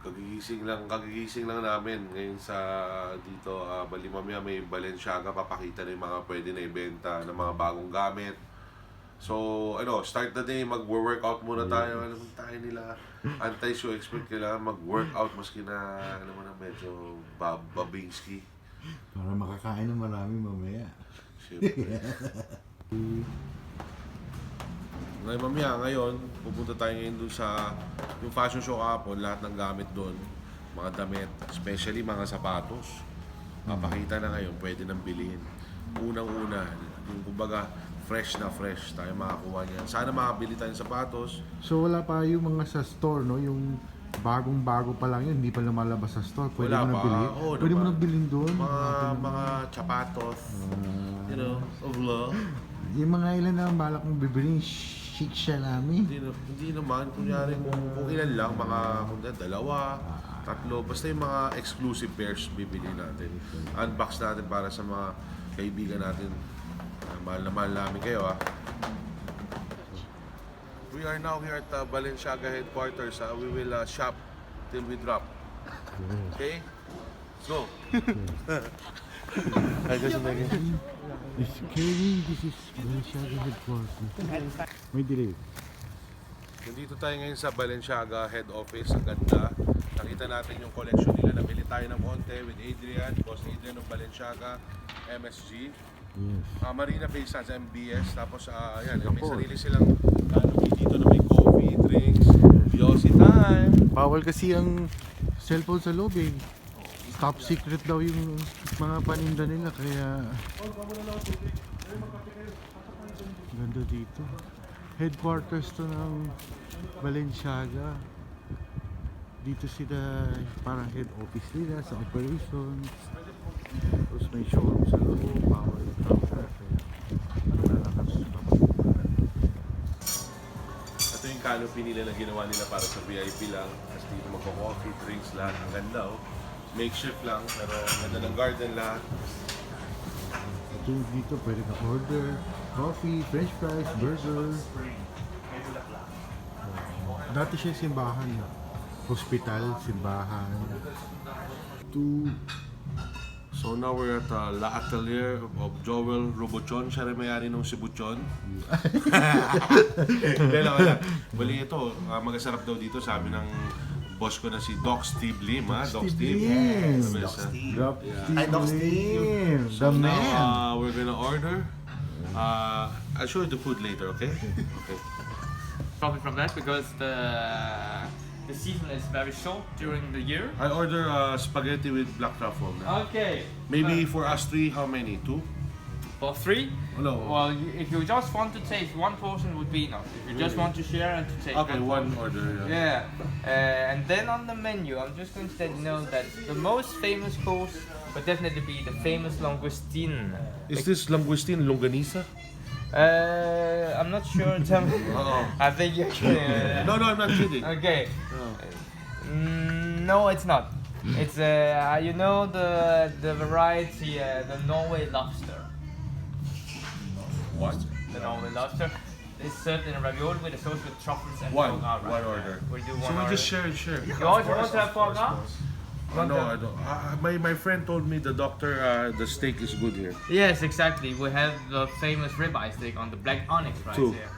kagigising lang namin ngayon sa dito. Bali mamaya may Balenciaga, papakita na yung mga pwede na ibenta ng mga bagong gamit. So, start the day, mag-workout muna tayo. Alam mo tayo nila, Antishoe, expect kailangan mag-workout maski na, medyo babingski. Para makakain ng marami mamaya. Siyempre. Ngayon, pupunta tayo ngayon dun sa yung fashion show kahapon, lahat ng gamit doon, mga damit, especially mga sapatos. Mapakita na ngayon, pwede nang bilhin. Unang-una, yung kumbaga, fresh na fresh tayo makakuha niyan. Sana makabili tayong sapatos. So wala pa yung mga sa store, no? Yung bagong-bago pa lang yun, hindi pa lumalabas sa store. Pwede Wala mo pa. na bilhin? Oo, Pwede mo naman. na bilhin doon? Mga sapatos, of love. Yung mga ilan na ang balak mong bibilhin, chic siya namin. Hindi naman, kunyari kung ilan lang, mga dalawa, tatlo, basta yung mga exclusive pairs bibili natin. Unbox natin para sa mga kaibigan natin. Mahal na mahal namin kayo, ha. We are now here at Balenciaga headquarters. We will shop till we drop. Okay? Let's go. This is Balenciaga headquarters. May delay. Nandito tayo ngayon sa Balenciaga head office. Ang ganda. Nakita natin yung collection nila. Nabili tayo ng konti with Adrian. Boss Adrian ng Balenciaga MSG. Yes. Marina Bay Sands, MBS. Tapos, yan, may sarili silang canopy dito na may coffee, drinks, Yossi time. Bawal kasi ang cellphone sa loob eh. Top secret daw yung mga paninda nila kaya ganda dito. Headquarters to ng Balenciaga. Dito sila parang head office nila sa operations. Tapos may showroom sa loob. Bawal yung tao kaya lalakas. Ito yung canopy nila na ginawa nila para sa VIP lang. Tapos dito magko-coffee, drinks, lahat. Ang ganda, oh. Makeshift lang, pero ganda ng garden lahat. Ito dito pwede ka order coffee, french fries, burger. Dati siya simbahan. Hospital, simbahan. So now we're at La Atelier of Joel Robochon. Siya rin may-ari ng Cebuchon. Hindi lang. Bali ito, magasarap daw dito, sabi ng boss ko na si Doc Steve Lim, ha? Doc Steve. Yes, Doc Doc Steve. Hi, Doc Steve. So The now, man. we're gonna order. I'll show you the food later, okay? Okay. Profit from that because the season is very short during the year. I order spaghetti with black truffle. Okay. Maybe for us three, how many? Two? For 3? Oh, no. Well, if you just want to taste, one portion would be enough. If you just want to share and to take. Okay, one order. Yeah. And then on the menu, I'm just going to let you know that the most famous course would definitely be the famous langoustine. Is this langoustine longanisa? I'm not sure. Tell me. I think you can. No, I'm not kidding. Okay. No, it's not. It's you know the variety, the Norway lobster. What? The Norway lobster. It's served in a ravioli with a sauce with truffles and One foie gras. order. We'll do one So we order. just share. You also want to have foie gras? No, I don't. My friend told me the doctor the steak is good here. Yes, exactly. We have the famous ribeye steak on the black onyx right Two. here.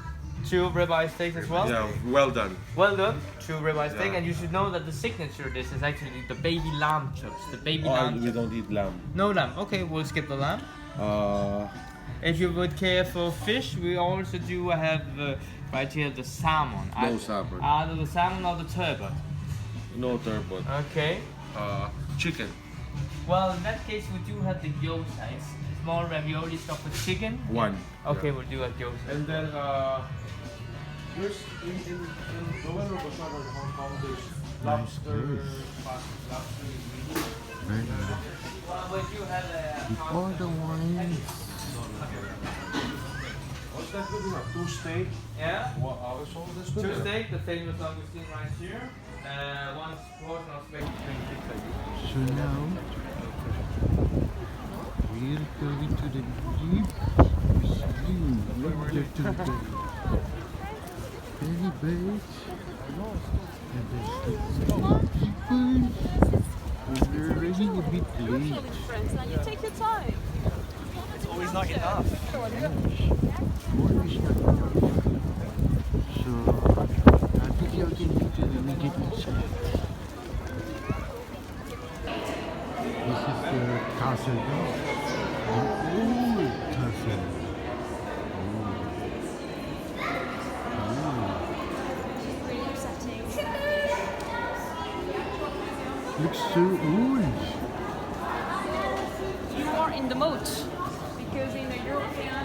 2 ribeye steaks as well. Yeah, well done. Well done. 2 ribeye steak, Yeah. and you should know that the signature dish is actually the baby lamb chops. The baby Oh, lamb. we don't eat lamb. No lamb. Okay, we'll skip the lamb. If you would care for fish, we also do have right here the salmon. No salmon. Either the salmon or the turbot. No turbot. Okay. Chicken. Well, in that case, we do have the gyoza. It's small ravioli stuffed with chicken. One. Okay, Yeah. we'll do a gyoza. And then there's in Joel Robochon in Hong Kong there's lobster. Very nice. Well, we do have a. All the wines. What's that good enough? 2 steak. Yeah. Well, so that's good. 2 enough. steak, the famous langoustine right here. 1 portion of steak. So now we're going to the jeep. We're to the very base. And there's the We're already a bit late. in France, and you take your time. It's always not enough. Always not enough. So, bigyan dito na may get inside. This is the castle, no? The old castle. Looks so old. You are in the moat because in a European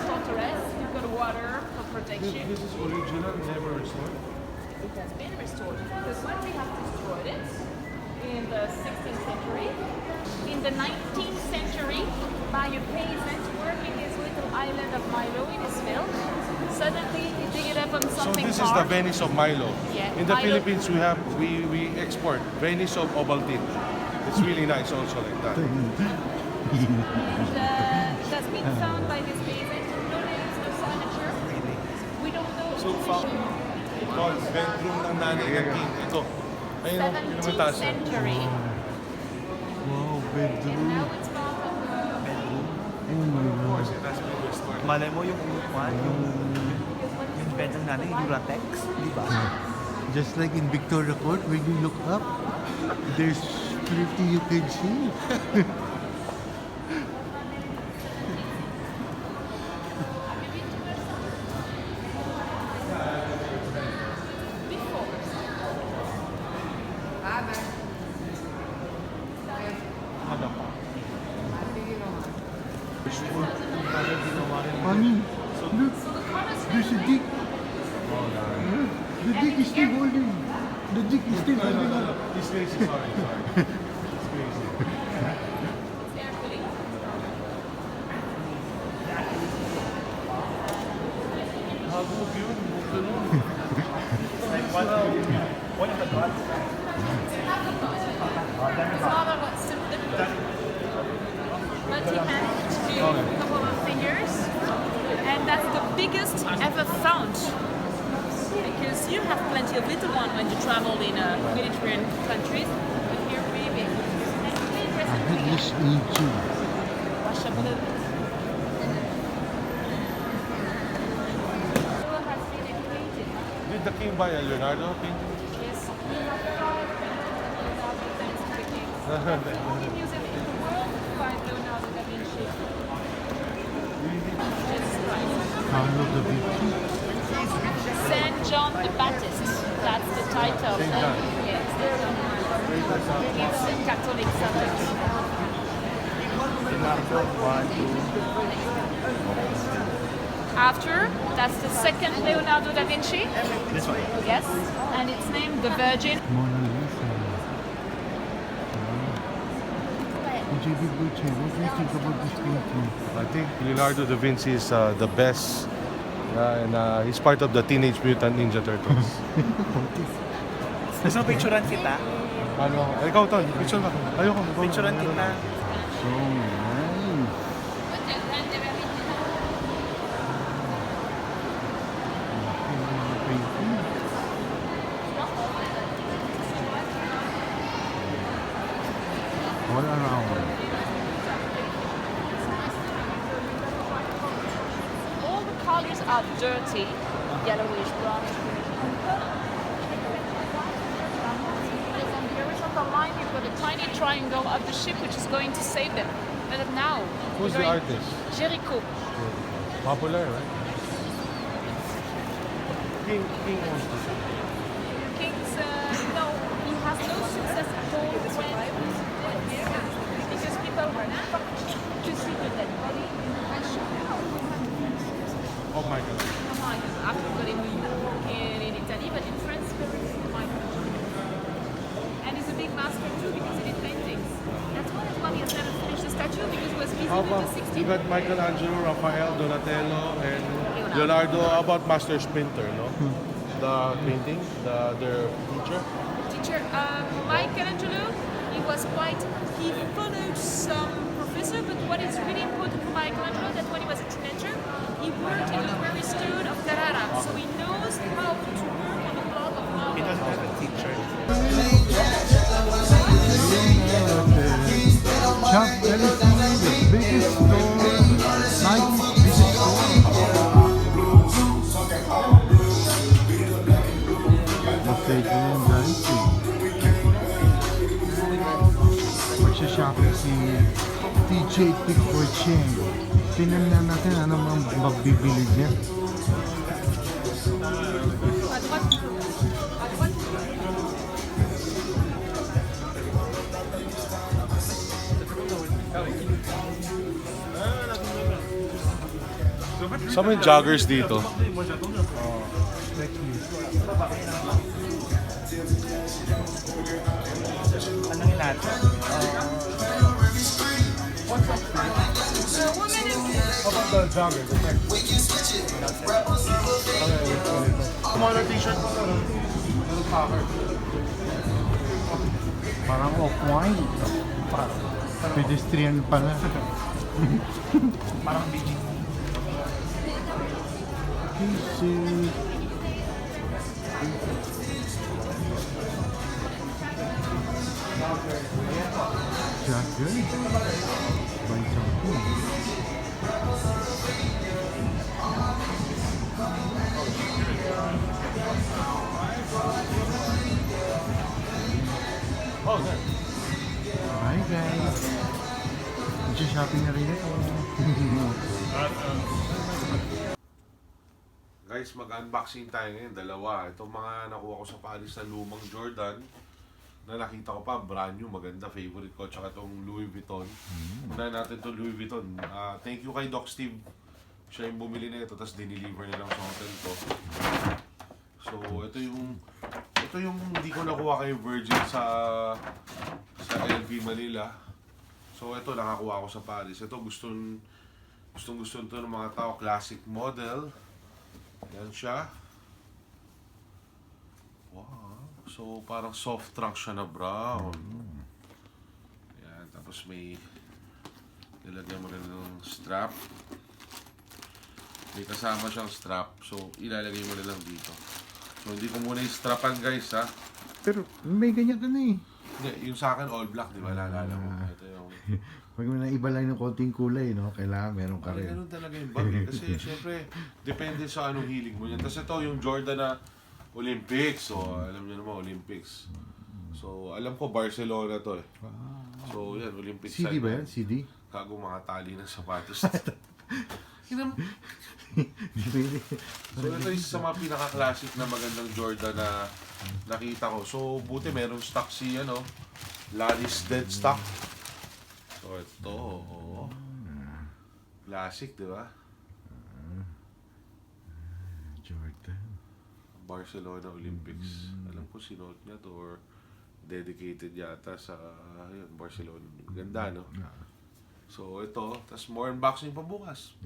fortress, you've got water for protection. This is original, never restored. It has been restored because when we have destroyed it in the 16th century, in the 19th century, by a peasant working his little island of Milo in his field, suddenly he dig it up on So something this is the hard. Venice of Milo. Yeah, In the Milo. Philippines, we export Venice of Ovaltine. It's really nice also like that. It has been found by this peasant. No names, no signature. We don't know. So far, Ito, bedroom ng nanay ng king. Ito. Ayun, yun naman 17th taas. century. Wow, bedroom. Now it's part of bedroom. Oh my God. It has been restored. Malay mo yung upuan, yung bed ng nanay, Duratex, di ba? Just like in Victoria Court, when you look up, there's plenty you can see. before. Honey, look, there's a dick. The dick is still holding. The dick is still holding up. It's crazy, sorry. It's crazy. Air cooling. Hagod yun. Ganun. Like one of the gods. It's rather multi-hand to a couple of fingers, and that's the biggest ever found. Because you have plenty of little one when you travel in Mediterranean countries, but here really big. And really I impressive. had this aging. Russia blue. Has been activated. Did the king buy a Leonardo painting? Yes, we have 5 Leonardo thanks to the king. The only museum in the world to find Leonardo da Vinci. Jesus Christ. Carlo da Vinci. Saint John the Baptist. That's the title. Saint John. Yes, it's a Catholic subject. Leonardo, 1, 2. After, that's the second Leonardo da Vinci. This one. Yes, and it's named the Virgin. Mona Lisa. Bigboy Cheng, what do you think about this painting? I think Leonardo da Vinci is the best. And he's part of the Teenage Mutant Ninja Turtles. Gusto mo picturean kita? Ano? Ikaw, Ton. Picture ka. Ayoko. Picturean kita. So nice. Painting. All around. All the colors are dirty, yellowish, brownish, greenish. On the horizontal line, you've got a tiny triangle of the ship which is going to save them. But now, Who's the artist? Jericho. Popular, right? King owns this. King's, no, he has no success at all because people were not to see the dead body in the fashion. Oh my God. Oh my God, after got in Italy, but in France, oh my God. And he's a big master too because he did paintings. That's why he has never finished the statue because he was busy How with about, the you 16th. got Michelangelo, Raphael, Donatello, and Leonardo. How about Master Splinter, no? The painting, their teacher. Teacher, Michelangelo, he followed some professor, but what is really important for Michelangelo that when he was a teenager, he worked in the priesthood of Carrara, so he knows how to work on the block of marble. He doesn't have a teacher. birthday ko yun guys eh. Magsha-shopping si DJ Bigboy Cheng. Tingnan nga natin ano mang magbibili niya. Saan may joggers dito? Anong natin? Kumana t-shirt mo na. Parang off-white. Pedestrian pala. Parang biging. Easy. Jagger. Buy something. Hi guys. Shopping na rin ako. Guys, mag-unboxing tayo ngayon, dalawa. Itong mga nakuha ko sa Paris na lumang Jordan na nakita ko pa, brand new, maganda, favorite ko, tsaka itong Louis Vuitton. Unahin natin itong Louis Vuitton. Thank you kay Doc Steve. Siya yung bumili na ito, tapos dineliver nilang sa hotel ko. So, ito yung hindi ko nakuha kay Virgin sa LV Manila. So, ito nakakuha ko sa Paris. Ito gustong ito ng mga tao, classic model. Yan siya. Wow. So, parang soft trunk siya na brown. Yan. Tapos may nilagyan mo rin ng strap. May kasama siyang strap. So, ilalagay mo na lang dito. So, hindi ko muna i-strapan guys ha. Pero may ganyan ka na eh. Hindi, yung sa akin all black, di ba? Naalala ko. Ito yung... Pag may iba lang ng konting kulay, no? Kailangan meron ka Ay, rin. ganun talaga yung bag eh. Kasi syempre, depende sa anong hilig mo yan. Tapos ito, yung Jordan na Olympics. So, alam niyo naman, Olympics. So, alam ko, Barcelona to eh. So, yan, Olympics. CD ba yan? CD? Kago mga tali ng sapatos. So, ito yung sa mga pinaka-classic na magandang Jordan na nakita ko. So, buti meron stock si, Larry's Dead stock. So, ito, classic, di ba? Jordan. Barcelona Olympics. Alam ko sinuot niya to or dedicated yata sa Barcelona. Ganda, no? So, ito. Tapos more unboxing pa bukas.